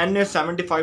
NA-75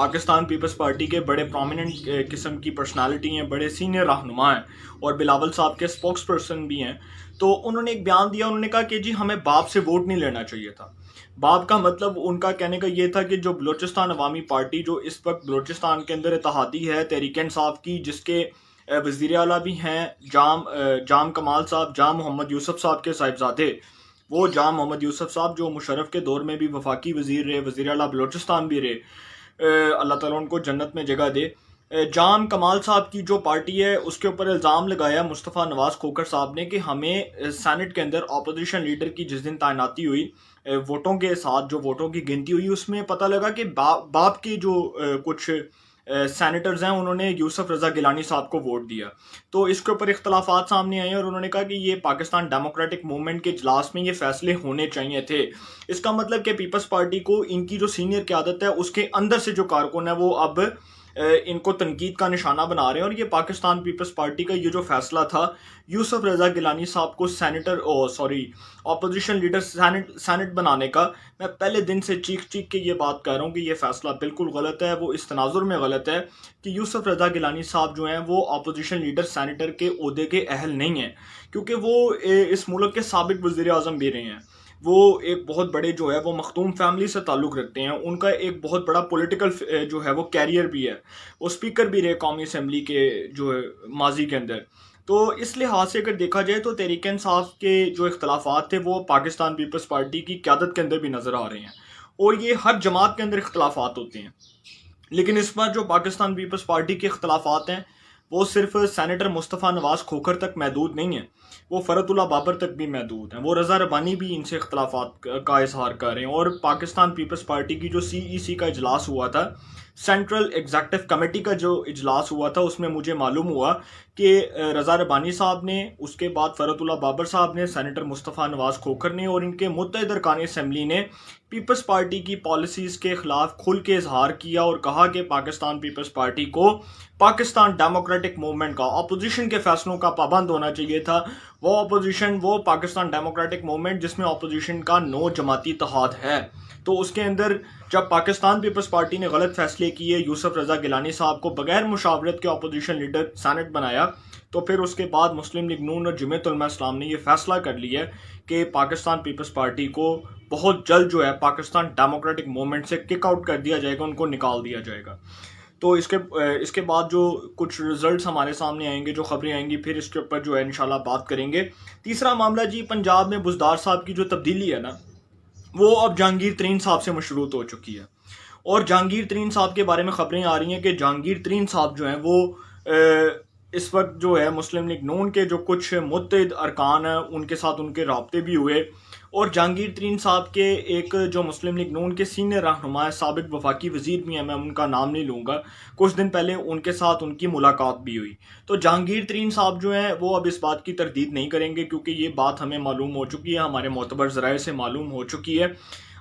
Pakistan Peoples party کے بڑے prominent قسم کی پرسنالٹی ہیں، بڑے سینئر رہنما ہیں اور بلاول صاحب کے اسپوکس پرسن بھی ہیں. تو انہوں نے ایک بیان دیا، انہوں نے کہا کہ جی ہمیں باپ سے ووٹ نہیں لینا چاہیے تھا. باپ کا مطلب ان کا کہنے کا یہ تھا کہ جو بلوچستان عوامی پارٹی جو اس وقت بلوچستان کے اندر اتحادی ہے تحریک انصاف کی، جس کے وزیر اعلیٰ بھی ہیں جام کمال صاحب، جام محمد یوسف صاحب کے صاحبزادے، وہ جام محمد یوسف صاحب جو مشرف کے دور میں بھی وفاقی وزیر رہے، وزیر اعلیٰ بلوچستان بھی رہے، اللہ تعالیٰ ان کو جنت میں جگہ دے. جام کمال صاحب کی جو پارٹی ہے اس کے اوپر الزام لگایا مصطفیٰ نواز کھوکھر صاحب نے کہ ہمیں سینٹ کے اندر اپوزیشن لیڈر کی جس دن تعیناتی ہوئی، ووٹوں کے ساتھ جو ووٹوں کی گنتی ہوئی، اس میں پتہ لگا کہ باپ کے جو کچھ سینیٹرز ہیں انہوں نے یوسف رضا گیلانی صاحب کو ووٹ دیا. تو اس کے اوپر اختلافات سامنے آئے ہیں اور انہوں نے کہا کہ یہ پاکستان ڈیموکریٹک موومنٹ کے اجلاس میں یہ فیصلے ہونے چاہیے تھے. اس کا مطلب کہ پیپلز پارٹی کو ان کی جو سینئر قیادت ہے اس کے اندر سے جو کارکن ہے وہ اب ان کو تنقید کا نشانہ بنا رہے ہیں. اور یہ پاکستان پیپلز پارٹی کا یہ جو فیصلہ تھا یوسف رضا گیلانی صاحب کو اپوزیشن لیڈر سینٹ بنانے کا، میں پہلے دن سے چیخ کے یہ بات کہہ رہا ہوں کہ یہ فیصلہ بالکل غلط ہے. وہ اس تناظر میں غلط ہے کہ یوسف رضا گیلانی صاحب جو ہیں وہ اپوزیشن لیڈر سینیٹر کے عہدے کے اہل نہیں ہیں، کیونکہ وہ اس ملک کے سابق وزیر اعظم بھی رہے ہیں. وہ ایک بہت بڑے جو ہے وہ مختوم فیملی سے تعلق رکھتے ہیں، ان کا ایک بہت بڑا پولیٹیکل جو ہے وہ کیریئر بھی ہے، وہ اسپیکر بھی رہے قومی اسمبلی کے جو ہے ماضی کے اندر. تو اس لحاظ سے اگر دیکھا جائے تو تحریک انصاف کے جو اختلافات تھے وہ پاکستان پیپلز پارٹی کی قیادت کے اندر بھی نظر آ رہے ہیں، اور یہ ہر جماعت کے اندر اختلافات ہوتے ہیں. لیکن اس بار جو پاکستان پیپلز پارٹی کے اختلافات ہیں وہ صرف سینیٹر مصطفیٰ نواز کھوکھر تک محدود نہیں ہیں، وہ فرت اللہ بابر تک بھی محدود ہیں. وہ رضا ربانی بھی ان سے اختلافات کا اظہار کر رہے ہیں. اور پاکستان پیپلز پارٹی کی جو CEC کا اجلاس ہوا تھا، سینٹرل ایگزیکٹو کمیٹی کا جو اجلاس ہوا تھا، اس میں مجھے معلوم ہوا کہ رضا ربانی صاحب نے، اس کے بعد فرت اللہ بابر صاحب نے، سینیٹر مصطفیٰ نواز کھوکھر نے اور ان کے متحد ارکان اسمبلی نے پیپلز پارٹی کی پالیسیز کے خلاف کھل کے اظہار کیا اور کہا کہ پاکستان پیپلز پارٹی کو پاکستان ڈیموکریٹک موومنٹ کا، اپوزیشن کے فیصلوں کا پابند ہونا چاہیے تھا. وہ اپوزیشن، وہ پاکستان ڈیموکریٹک موومنٹ جس میں اپوزیشن کا 9 جماعتی اتحاد ہے، تو اس کے اندر جب پاکستان پیپلز پارٹی نے غلط فیصلے کیے، یوسف رضا گیلانی صاحب کو بغیر مشاورت کے اپوزیشن لیڈر سینٹ بنایا، تو پھر اس کے بعد مسلم لیگ نون اور جمعیت علماء اسلام نے یہ فیصلہ کر لیا کہ پاکستان پیپلز پارٹی کو بہت جلد جو ہے پاکستان ڈیموکریٹک موومنٹ سے کک آؤٹ کر دیا جائے گا، ان کو نکال دیا جائے گا. تو اس کے بعد جو کچھ رزلٹس ہمارے سامنے آئیں گے، جو خبریں آئیں گی، پھر اس کے اوپر جو ہے انشاءاللہ بات کریں گے. تیسرا معاملہ جی، پنجاب میں بزدار صاحب کی جو تبدیلی ہے نا، وہ اب جہانگیر ترین صاحب سے مشروط ہو چکی ہے. اور جہانگیر ترین صاحب کے بارے میں خبریں آ رہی ہیں کہ جہانگیر ترین صاحب جو ہیں وہ اس وقت جو ہے مسلم لیگ نون کے جو کچھ متحد ارکان ہیں ان کے ساتھ ان کے رابطے بھی ہوئے. اور جہانگیر ترین صاحب کے ایک جو مسلم لیگ نون کے سینئر رہنما ہے، سابق وفاقی وزیر بھی ہیں، میں ان کا نام نہیں لوں گا، کچھ دن پہلے ان کے ساتھ ان کی ملاقات بھی ہوئی. تو جہانگیر ترین صاحب جو ہیں وہ اب اس بات کی تردید نہیں کریں گے، کیونکہ یہ بات ہمیں معلوم ہو چکی ہے، ہمارے معتبر ذرائع سے معلوم ہو چکی ہے.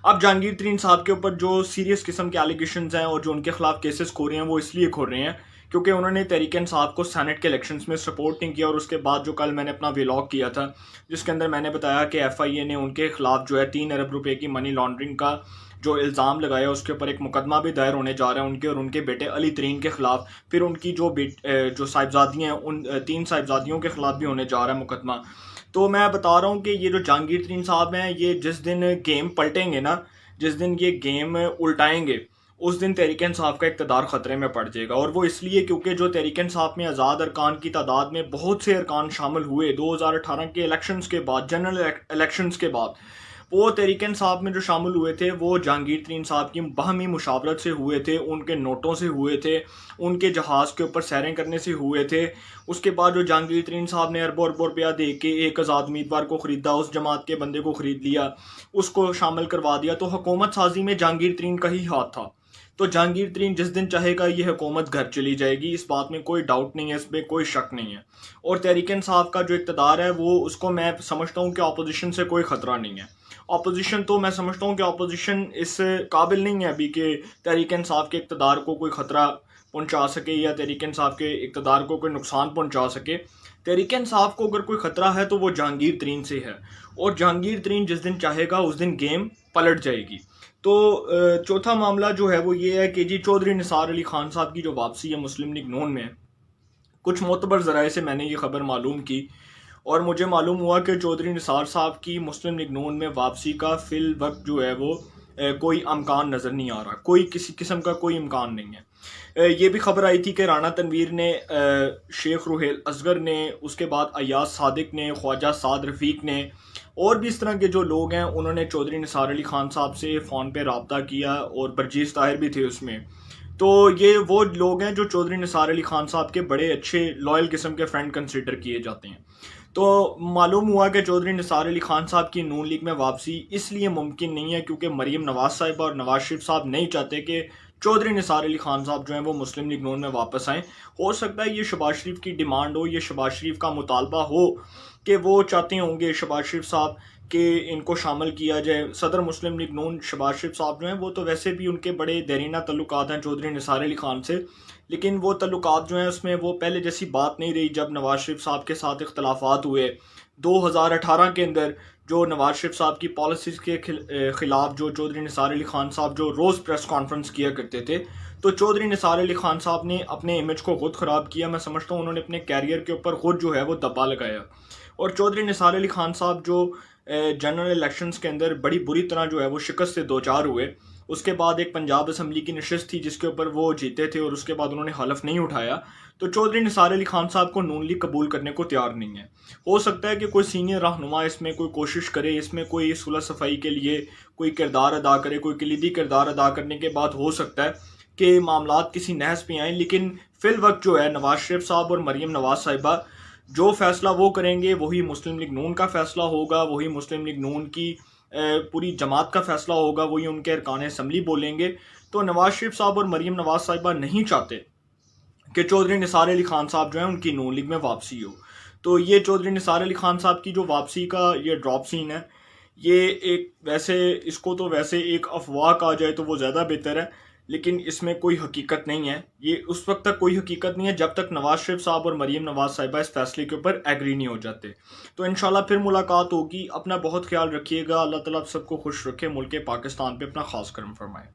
اب جہانگیر ترین صاحب کے اوپر جو سیریس قسم کے ایلیگیشنز ہیں اور جو ان کے خلاف کیسز کھول رہے ہیں، وہ اس لیے کھول رہے ہیں کیونکہ انہوں نے تحریک انصاف کو سینٹ کے الیکشنز میں سپورٹ نہیں کیا. اور اس کے بعد جو کل میں نے اپنا ویلاگ کیا تھا جس کے اندر میں نے بتایا کہ FIA نے ان کے خلاف جو ہے 3 ارب روپے کی منی لانڈرنگ کا جو الزام لگایا، اس کے اوپر ایک مقدمہ بھی دائر ہونے جا رہا ہے ان کے اور ان کے بیٹے علی ترین کے خلاف. پھر ان کی جو صاحبزادیاں ہیں، ان 3 صاحبزادیوں کے خلاف بھی ہونے جا رہا ہے مقدمہ. تو میں بتا رہا ہوں کہ یہ جو جہانگیر ترین صاحب ہیں، یہ جس دن گیم پلٹیں گے نا، جس دن یہ گیم الٹائیں گے، اس دن تحریک انصاف کا اقتدار خطرے میں پڑ جائے گا. اور وہ اس لیے کیونکہ جو تحریک انصاف میں آزاد ارکان کی تعداد میں بہت سے ارکان شامل ہوئے 2018 کے الیکشنز کے بعد، جنرل الیکشنز کے بعد، وہ تحریک انصاف میں جو شامل ہوئے تھے وہ جہانگیر ترین صاحب کی باہمی مشاورت سے ہوئے تھے، ان کے نوٹوں سے ہوئے تھے، ان کے جہاز کے اوپر سیریں کرنے سے ہوئے تھے. اس کے بعد جو جہانگیر ترین صاحب نے اربوں روپیہ دے کے ایک آزاد امیدوار کو خریدا، اس جماعت کے بندے کو خرید لیا، اس کو شامل کروا دیا، تو حکومت سازی میں جہانگیر ترین کا ہی ہاتھ تھا. تو جہانگیر ترین جس دن چاہے گا یہ حکومت گھر چلی جائے گی، اس بات میں کوئی ڈاؤٹ نہیں ہے، اس میں کوئی شک نہیں ہے. اور تحریک انصاف کا جو اقتدار ہے وہ، اس کو میں سمجھتا ہوں کہ اپوزیشن سے کوئی خطرہ نہیں ہے. اپوزیشن تو میں سمجھتا ہوں کہ اپوزیشن اس قابل نہیں ہے ابھی کہ تحریک انصاف کے اقتدار کو کوئی خطرہ پہنچا سکے یا تحریک انصاف کے اقتدار کو کوئی نقصان پہنچا سکے. تحریک انصاف کو اگر کوئی خطرہ ہے تو وہ جہانگیر ترین سے ہے, اور جہانگیر ترین جس دن چاہے گا اس دن گیم پلٹ جائے گی. تو چوتھا معاملہ جو ہے وہ یہ ہے کہ جی چودھری نثار علی خان صاحب کی جو واپسی ہے مسلم لیگ نون میں, کچھ معتبر ذرائع سے میں نے یہ خبر معلوم کی اور مجھے معلوم ہوا کہ چودھری نثار صاحب کی مسلم لیگ نون میں واپسی کا فی الوقت جو ہے وہ کوئی امکان نظر نہیں آ رہا, کوئی کسی قسم کا کوئی امکان نہیں ہے. یہ بھی خبر آئی تھی کہ رانا تنویر نے, شیخ روحیل اصغر نے, اس کے بعد ایاز صادق نے, خواجہ سعد رفیق نے اور بھی اس طرح کے جو لوگ ہیں انہوں نے چودھری نثار علی خان صاحب سے فون پہ رابطہ کیا, اور برجیز طاہر بھی تھے اس میں. تو یہ وہ لوگ ہیں جو چودھری نثار علی خان صاحب کے بڑے اچھے لائل قسم کے فرینڈ کنسیڈر کیے جاتے ہیں. تو معلوم ہوا کہ چودھری نثار علی خان صاحب کی نون لیگ میں واپسی اس لیے ممکن نہیں ہے کیونکہ مریم نواز صاحبہ اور نواز شریف صاحب نہیں چاہتے کہ چودھری نثار علی خان صاحب جو ہیں وہ مسلم لیگ نون میں واپس آئیں. ہو سکتا ہے یہ شہباز شریف کی ڈیمانڈ ہو, یہ شہباز شریف کا مطالبہ ہو کہ وہ چاہتے ہوں گے شہباز شریف صاحب کہ ان کو شامل کیا جائے. صدر مسلم لیگ نون شہباز شریف صاحب جو ہیں وہ تو ویسے بھی ان کے بڑے دیرینہ تعلقات ہیں چودھری نثار علی خان سے, لیکن وہ تعلقات جو ہیں اس میں وہ پہلے جیسی بات نہیں رہی. جب نواز شریف صاحب کے ساتھ اختلافات ہوئے 2018 کے اندر, جو نواز شریف صاحب کی پالیسیز کے خلاف جو چودھری نثار علی خان صاحب جو روز پریس کانفرنس کیا کرتے تھے, تو چودھری نثار علی خان صاحب نے اپنے امیج کو خود خراب کیا. میں سمجھتا ہوں انہوں نے اپنے کیریئر کے اوپر خود جو ہے وہ دبا لگایا. اور چودھری نثار علی خان صاحب جو جنرل الیکشنز کے اندر بڑی بری طرح جو ہے وہ شکست سے دوچار ہوئے. اس کے بعد ایک پنجاب اسمبلی کی نشست تھی جس کے اوپر وہ جیتے تھے اور اس کے بعد انہوں نے حلف نہیں اٹھایا. تو چودھری نثار علی خان صاحب کو نون لیگ قبول کرنے کو تیار نہیں ہے. ہو سکتا ہے کہ کوئی سینئر رہنما اس میں کوئی کوشش کرے, اس میں کوئی صلح صفائی کے لیے کوئی کردار ادا کرے, کوئی کلیدی کردار ادا کرنے کے بعد ہو سکتا ہے کہ معاملات کسی نہج پہ آئیں. لیکن فی الوقت جو ہے نواز شریف صاحب اور مریم نواز صاحبہ جو فیصلہ وہ کریں گے وہی مسلم لیگ نون کا فیصلہ ہوگا, وہی مسلم لیگ نون کی پوری جماعت کا فیصلہ ہوگا, وہی ان کے ارکان اسمبلی بولیں گے. تو نواز شریف صاحب اور مریم نواز صاحبہ نہیں چاہتے کہ چودھری نثار علی خان صاحب جو ہیں ان کی نون لیگ میں واپسی ہو. تو یہ چودھری نثار علی خان صاحب کی جو واپسی کا یہ ڈراپ سین ہے, یہ ایک ویسے اس کو تو ویسے ایک افواہ کہا جائے تو وہ زیادہ بہتر ہے, لیکن اس میں کوئی حقیقت نہیں ہے. یہ اس وقت تک کوئی حقیقت نہیں ہے جب تک نواز شریف صاحب اور مریم نواز صاحبہ اس فیصلے کے اوپر ایگری نہیں ہو جاتے. تو انشاءاللہ پھر ملاقات ہوگی. اپنا بہت خیال رکھیے گا. اللہ تعالیٰ آپ سب کو خوش رکھے. ملک پاکستان پہ اپنا خاص کرم فرمائے.